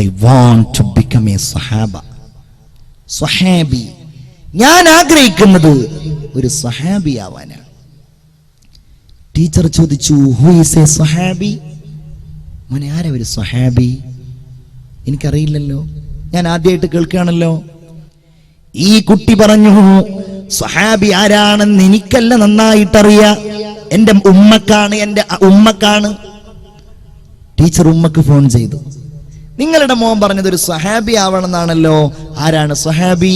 I want to become a സ്വഹാബി. ഞാൻ ആഗ്രഹിക്കുന്നത് ഒരു സ്വഹാബിയാവാനാണ്. ടീച്ചർ ചോദിച്ചു, ഹു ഈസ് എ സ്വഹാബി? മോനെ, ആരാ ഒരു സ്വഹാബി? എനിക്കറിയില്ലല്ലോ, ഞാൻ ആദ്യമായിട്ട് കേൾക്കുകയാണല്ലോ. ഈ കുട്ടി പറഞ്ഞു, സ്വഹാബി ആരാണെന്ന് എനിക്കല്ല നന്നായിട്ടറിയാം, എൻ്റെ ഉമ്മക്കാണ്. ടീച്ചർ ഉമ്മക്ക് ഫോൺ ചെയ്തു. നിങ്ങളുടെ മോൻ പറഞ്ഞത് ഒരു സ്വഹാബി ആവണമെന്നാണല്ലോ, ആരാണ് സ്വഹാബി?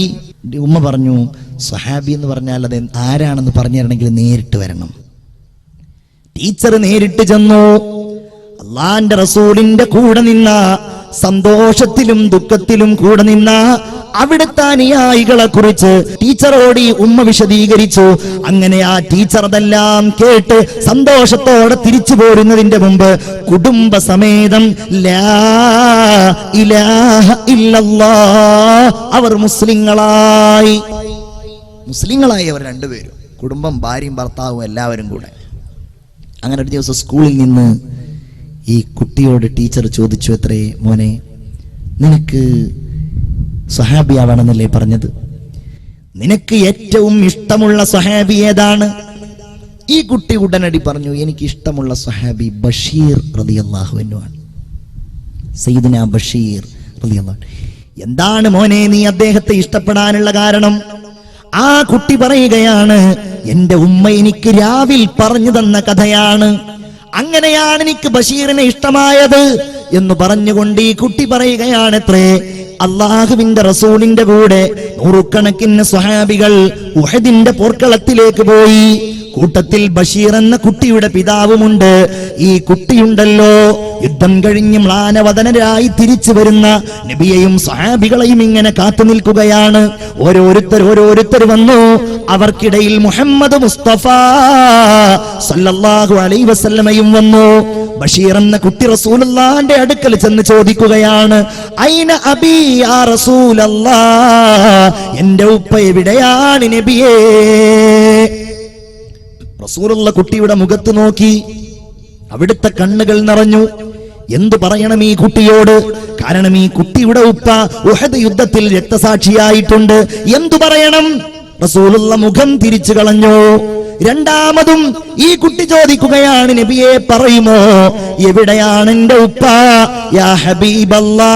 ഉമ്മ പറഞ്ഞു, സ്വഹാബി എന്ന് പറഞ്ഞാൽ അത് ആരാണെന്ന് പറഞ്ഞു തരണമെങ്കിൽ നേരിട്ട് വരണം. ടീച്ചർ നേരിട്ട് ചെന്നു. അള്ളാന്റെ റസൂലിന്റെ കൂടെ നിന്ന, സന്തോഷത്തിലും ദുഃഖത്തിലും കൂടെ നിന്ന അവിടുത്തെ അനുയായികളെ കുറിച്ച് ടീച്ചറോട് ഈ ഉമ്മ വിശദീകരിച്ചു. അങ്ങനെ ആ ടീച്ചർ അതെല്ലാം കേട്ട് സന്തോഷത്തോടെ തിരിച്ചു പോരുന്നതിന്റെ മുമ്പ് കുടുംബസമേതം ലാ ഇലാഹ ഇല്ലല്ലാഹ് അവർ മുസ്ലിങ്ങളായി അവർ രണ്ടുപേരും, കുടുംബം, ഭാര്യയും ഭർത്താവും എല്ലാവരും കൂടെ. അങ്ങനെ ഒരു ദിവസം സ്കൂളിൽ നിന്ന് ഈ കുട്ടിയോട് ടീച്ചർ ചോദിച്ചു, എത്രേ മോനെ, നിനക്ക് സ്വഹാബിയാവണമെന്നല്ലേ പറഞ്ഞത്? നിനക്ക് ഏറ്റവും ഇഷ്ടമുള്ള സ്വഹാബി ഏതാണ്? ഈ കുട്ടി ഉടനടി പറഞ്ഞു, എനിക്ക് ഇഷ്ടമുള്ള സ്വഹാബി ബഷീർ റളിയല്ലാഹു അൻഹു ആണ്. സയ്യിദുനാ ബഷീർ റളിയല്ലാഹു അൻഹു. എന്താണ് മോനെ നീ അദ്ദേഹത്തെ ഇഷ്ടപ്പെടാനുള്ള കാരണം? ആ കുട്ടി പറയുകയാണ്, എന്റെ ഉമ്മ എനിക്ക് രാവിൽ പറഞ്ഞു തന്ന കഥയാണ്, അങ്ങനെയാണ് എനിക്ക് ബഷീറിനെ ഇഷ്ടമായത് എന്ന് പറഞ്ഞുകൊണ്ട് ഈ കുട്ടി പറയുകയാണത്രേ, അള്ളാഹുവിന്റെ റസൂലിന്റെ കൂടെ നൂറുകണക്കിന് സ്വഹാബികൾ ഉഹദിന്റെ പോർക്കളത്തിലേക്ക് പോയി. കൂട്ടത്തിൽ ബഷീർ എന്ന കുട്ടിയുടെ പിതാവുമുണ്ട്. ഈ കുട്ടിയുണ്ടല്ലോ, യുദ്ധം കഴിഞ്ഞ് മ്ലാനവദനരായി തിരിച്ചു വരുന്ന നബിയെയും സ്വഹാബികളെയും ഇങ്ങനെ കാത്തു നിൽക്കുകയാണ്. ഓരോരുത്തർ വന്നു. അവർക്കിടയിൽ മുഹമ്മദ് മുസ്തഫ സല്ലല്ലാഹു അലൈഹി വസല്ലമയും വന്നു. ബഷീർ എന്ന കുട്ടി റസൂലുള്ളാഹിന്റെ അടുക്കൽ ചെന്ന് ചോദിക്കുകയാണ്, ഐന അബീ യാ റസൂലല്ലാഹ്, എന്റെ ഉപ്പ എവിടെയാണ് നബിയേ? റസൂലുള്ള കുട്ടിയുടെ മുഖത്ത് നോക്കി, അവിടുത്തെ കണ്ണുകൾ നിറഞ്ഞു. എന്തു പറയണം ഈ കുട്ടിയോട്? കാരണം ഈ കുട്ടിയുടെ ഉപ്പ ഉഹദ് യുദ്ധത്തിൽ രക്തസാക്ഷിയായിട്ടുണ്ട്. എന്തു പറയണം? റസൂലുള്ള മുഖം തിരിച്ചു കളഞ്ഞു. രണ്ടാമതും ഈ കുട്ടി ചോദിക്കുകയാണ്, നബിയെ പറയുമോ എവിടെയാണ് എന്റെ ഉപ്പ? യാ ഹബീബല്ലാഹ്,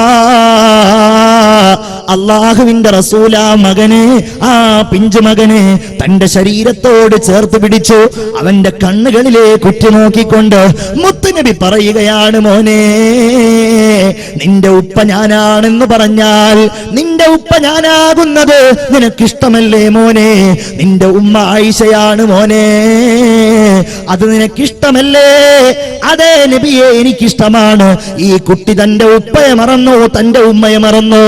അള്ളാഹുവിന്റെ റസൂല മകനെ, ആ പിഞ്ചു മകനെ തന്റെ ശരീരത്തോട് ചേർത്ത് പിടിച്ചു. അവന്റെ കണ്ണുകളിലേക്ക് ഉറ്റുനോക്കിക്കൊണ്ട് മുത്തുനബി പറയുകയാണ്, മോനെ, നിന്റെ ഉപ്പ ഞാനാണെന്ന് പറഞ്ഞാൽ നിന്റെ ഉപ്പ ഞാനാകുന്നത് നിനക്കിഷ്ടമല്ലേ മോനെ? നിന്റെ ഉമ്മ ആയിഷയാണ് മോനെ, അത് നിനക്കിഷ്ടമല്ലേ? അതേ നബിയെ, എനിക്കിഷ്ടമാണ്. ഈ കുട്ടി തന്റെ ഉപ്പയെ മറന്നു, തന്റെ ഉമ്മയെ മറന്നു,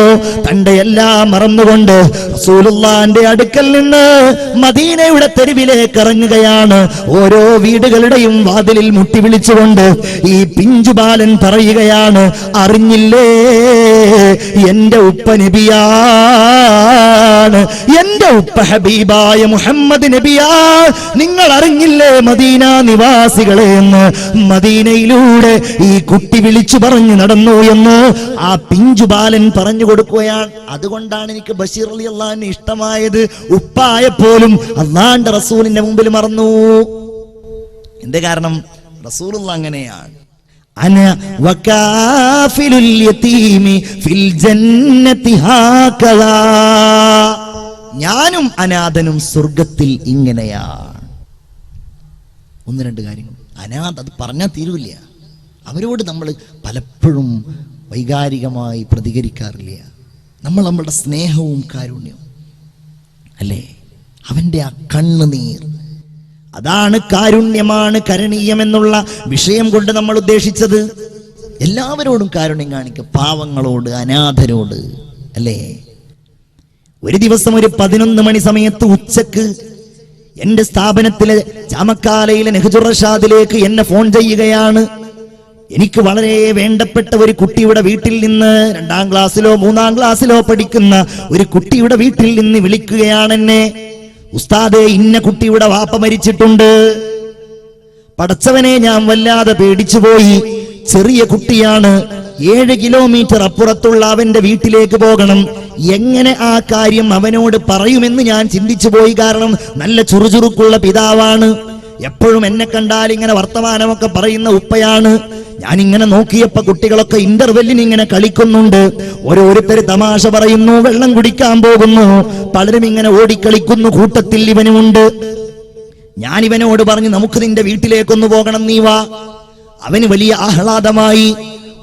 തന്റെ എല്ലാം മറന്നുകൊണ്ട് റസൂലുള്ളാഹിന്റെ അടുക്കൽ നിന്ന് മദീനയുടെ തെരുവിലേക്ക് ഇറങ്ങുകയാണ്. ഓരോ വീടുകളുടെയും വാതിലിൽ മുട്ടി വിളിച്ചുകൊണ്ട് ഈ പിഞ്ചുബാലൻ പറയുകയാണ്, അറിഞ്ഞില്ലേ എന്റെ ഉപ്പ നബിയാണ്, എന്റെ ഉപ്പ ഹബീബായ മുഹമ്മദ് നബിയാ, നിങ്ങൾ അറിഞ്ഞില്ലേ മദീന നിവാസികളെ എന്ന്? മദീനയിലൂടെ ഈ കുട്ടി വിളിച്ചു പറഞ്ഞു നടന്നു എന്ന് ആ പിഞ്ചുബാലൻ പറഞ്ഞു കൊടുക്കുകയാണ്. അതുകൊണ്ടാണ് എനിക്ക് ബഷീർ റളിയല്ലാഹു അൻഹു ഇഷ്ടമായത്. ഉപ്പായപ്പോലും അല്ലാഹുവിന്റെ റസൂലിന്റെ മുമ്പിൽ മറന്നു. എന്ത് കാരണം? റസൂലുള്ളാഹി അങ്ങനെയാണ്. അന വകാഫിലുൽ യതീമി ഫിൽ ജന്നതി ഹാകദാ, ഞാനും അനാഥനും സ്വർഗത്തിൽ ഇങ്ങനെയാണ്. ഒന്ന് രണ്ട് കാര്യങ്ങൾ. അനാഥ അത് പറഞ്ഞാൽ തീരുവില്ല. അവരോട് നമ്മൾ പലപ്പോഴും വൈകാരികമായി പ്രതികരിക്കാറില്ല. നമ്മൾ നമ്മളുടെ സ്നേഹവും കാരുണ്യവും അല്ലേ, അവൻ്റെ ആ കണ്ണുനീർ, അതാണ് കാരുണ്യമാണ് കരണീയം എന്നുള്ള വിഷയം കൊണ്ട് നമ്മൾ ഉദ്ദേശിച്ചത്. എല്ലാവരോടും കാരുണ്യം കാണിക്കുക, പാവങ്ങളോട്, അനാഥരോട് അല്ലേ. ഒരു ദിവസം ഒരു 11 മണി സമയത്ത് ഉച്ചക്ക് എന്റെ സ്ഥാപനത്തിലെ ചാമക്കാലയിലെ നെഹ്ജുർ റഷാദിലേക്ക് എന്നെ ഫോൺ ചെയ്യുകയാണ്. എനിക്ക് വളരെ വേണ്ടപ്പെട്ട ഒരു കുട്ടിയുടെ വീട്ടിൽ നിന്ന്, 2ാം ക്ലാസ്സിലോ 3ാം ക്ലാസ്സിലോ പഠിക്കുന്ന ഒരു കുട്ടിയുടെ വീട്ടിൽ നിന്ന് വിളിക്കുകയാണ് എന്നെ. ഉസ്താദേ, ഇന്ന കുട്ടിയുടെ വാപ്പ മരിച്ചിട്ടുണ്ട്. പടച്ചവനെ, ഞാൻ വല്ലാതെ പേടിച്ചുപോയി. ചെറിയ കുട്ടിയാണ്. 7 കിലോമീറ്റർ അപ്പുറത്തുള്ള അവന്റെ വീട്ടിലേക്ക് പോകണം. എങ്ങനെ ആ കാര്യം അവനോട് പറയുമെന്ന് ഞാൻ ചിന്തിച്ചു പോയി. കാരണം നല്ല ചുറുചുറുക്കുള്ള പിതാവാണ്. എപ്പോഴും എന്നെ കണ്ടാൽ ഇങ്ങനെ വർത്തമാനമൊക്കെ പറയുന്ന ഉപ്പയാണ്. ഞാനിങ്ങനെ നോക്കിയപ്പോ കുട്ടികളൊക്കെ ഇന്റർവെല്ലിന് ഇങ്ങനെ കളിക്കുന്നുണ്ട്. ഓരോരുത്തര് തമാശ പറയുന്നു, വെള്ളം കുടിക്കാൻ പോകുന്നു, പലരും ഇങ്ങനെ ഓടിക്കളിക്കുന്നു. കൂട്ടത്തിൽ ഇവനുമുണ്ട്. ഞാൻ ഇവനോട് പറഞ്ഞു, നമുക്ക് നിന്റെ വീട്ടിലേക്കൊന്ന് പോകണം, നീ വാ. അവന് വലിയ ആഹ്ലാദമായി.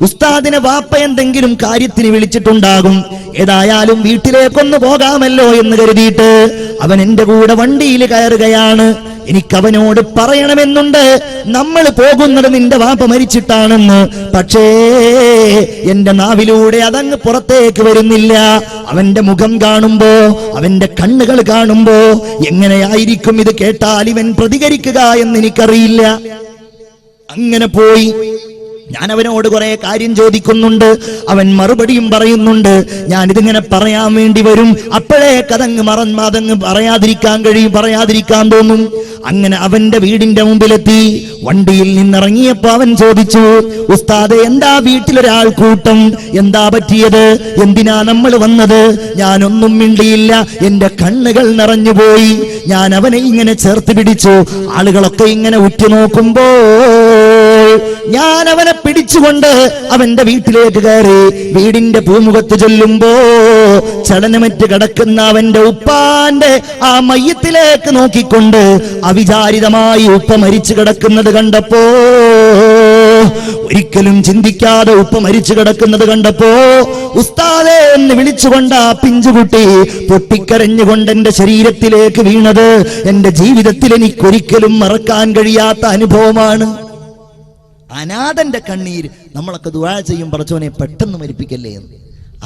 ഉസ്താദിനെ വാപ്പ എന്തെങ്കിലും കാര്യത്തിന് വിളിച്ചിട്ടുണ്ടാകും. ഏതായാലും വീട്ടിലേക്കൊന്ന് പോകാമല്ലോ എന്ന് കരുതിയിട്ട് അവൻ എന്റെ കൂടെ വണ്ടിയിൽ കയറുകയാണ്. എനിക്കവനോട് പറയണമെന്നുണ്ട്, നമ്മൾ പോകുന്നത് നിന്റെ വാപ്പ മരിച്ചിട്ടാണെന്ന്. പക്ഷേ എന്റെ നാവിലൂടെ അതങ്ങ് പുറത്തേക്ക് വരുന്നില്ല. അവന്റെ മുഖം കാണുമ്പോ, അവന്റെ കണ്ണുകൾ കാണുമ്പോ എങ്ങനെയായിരിക്കും ഇത് കേട്ടാൽ ഇവൻ പ്രതികരിക്കുക എന്ന് എനിക്കറിയില്ല. അങ്ങനെ പോയി ഞാൻ അവനോട് കുറെ കാര്യം ചോദിക്കുന്നുണ്ട്. അവൻ മറുപടിയും പറയുന്നുണ്ട്. ഞാനിതിങ്ങനെ പറയാൻ വേണ്ടി വരും, അപ്പോഴേക്കതങ്ങ് അതങ്ങ് പറയാതിരിക്കാൻ തോന്നും. അങ്ങനെ അവന്റെ വീടിന്റെ മുമ്പിലെത്തി. വണ്ടിയിൽ നിന്നിറങ്ങിയപ്പോ അവൻ ചോദിച്ചു, ഉസ്താദേ, എന്താ വീട്ടിലൊരാൾ കൂട്ടം, എന്താ പറ്റിയത്, എന്തിനാ നമ്മൾ വന്നത്? ഞാനൊന്നും മിണ്ടിയില്ല. എന്റെ കണ്ണുകൾ നിറഞ്ഞുപോയി. ഞാൻ അവനെ ഇങ്ങനെ ചേർത്ത് പിടിച്ചു. ആളുകളൊക്കെ ഇങ്ങനെ ഉറ്റുനോക്കുമ്പോ ഞാൻ അവനെ പിടിച്ചുകൊണ്ട് അവന്റെ വീട്ടിലേക്ക് കയറി. വീടിന്റെ പൂമുഖത്ത് ചെല്ലുമ്പോ ചലനമറ്റ് കിടക്കുന്ന അവന്റെ ഉപ്പാന്റെ ആ മയ്യത്തിലേക്ക് നോക്കിക്കൊണ്ട് അവിചാരിതമായി ഉപ്പ മരിച്ചു കിടക്കുന്നത് കണ്ടപ്പോ, ഒരിക്കലും ചിന്തിക്കാതെ ഉപ്പ മരിച്ചു കിടക്കുന്നത് കണ്ടപ്പോ ഉസ്താദേ എന്ന് വിളിച്ചുകൊണ്ട് ആ പിഞ്ചുകുട്ടി പൊട്ടിക്കരഞ്ഞുകൊണ്ട് എന്റെ ശരീരത്തിലേക്ക് വീണത് എന്റെ ജീവിതത്തിൽ എനിക്കൊരിക്കലും മറക്കാൻ കഴിയാത്ത അനുഭവമാണ്. അനാഥന്റെ കണ്ണീര്. നമ്മളൊക്കെ ദുആ ചെയ്യും, പടച്ചോനെ പെട്ടെന്ന് മരിപ്പിക്കല്ലേ എന്ന്.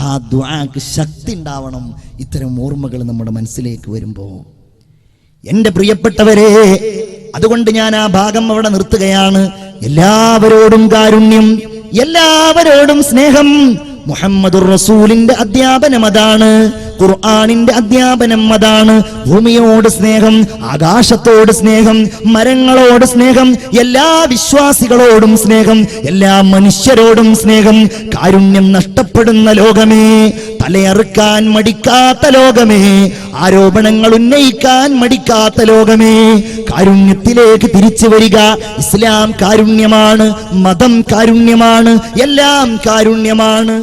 ആ ദുആക്ക് ശക്തി ഉണ്ടാവണം ഇത്തരം ഓർമ്മകൾ നമ്മുടെ മനസ്സിലേക്ക് വരുമ്പോ. എന്റെ പ്രിയപ്പെട്ടവരെ, അതുകൊണ്ട് ഞാൻ ആ ഭാഗം അവിടെ നിർത്തുകയാണ്. എല്ലാവരോടും കാരുണ്യം, എല്ലാവരോടും സ്നേഹം. മുഹമ്മദുർ റസൂലിന്റെ അധ്യാപനം അതാണ്. ഖുർആനിന്റെ അധ്യാപനം അതാണ്. ഭൂമിയോട് സ്നേഹം, ആകാശത്തോട് സ്നേഹം, മരങ്ങളോട് സ്നേഹം, എല്ലാ വിശ്വാസികളോടും സ്നേഹം, എല്ലാ മനുഷ്യരോടും സ്നേഹം. കാരുണ്യം നഷ്ടപ്പെടുന്ന ലോകമേ, തലയറുക്കാൻ മടിക്കാത്ത ലോകമേ, ആരോപണങ്ങൾ ഉന്നയിക്കാൻ മടിക്കാത്ത ലോകമേ, കാരുണ്യത്തിലേക്ക് തിരിച്ചു വരിക. ഇസ്ലാം കാരുണ്യമാണ്, മതം കാരുണ്യമാണ്, എല്ലാം കാരുണ്യമാണ്.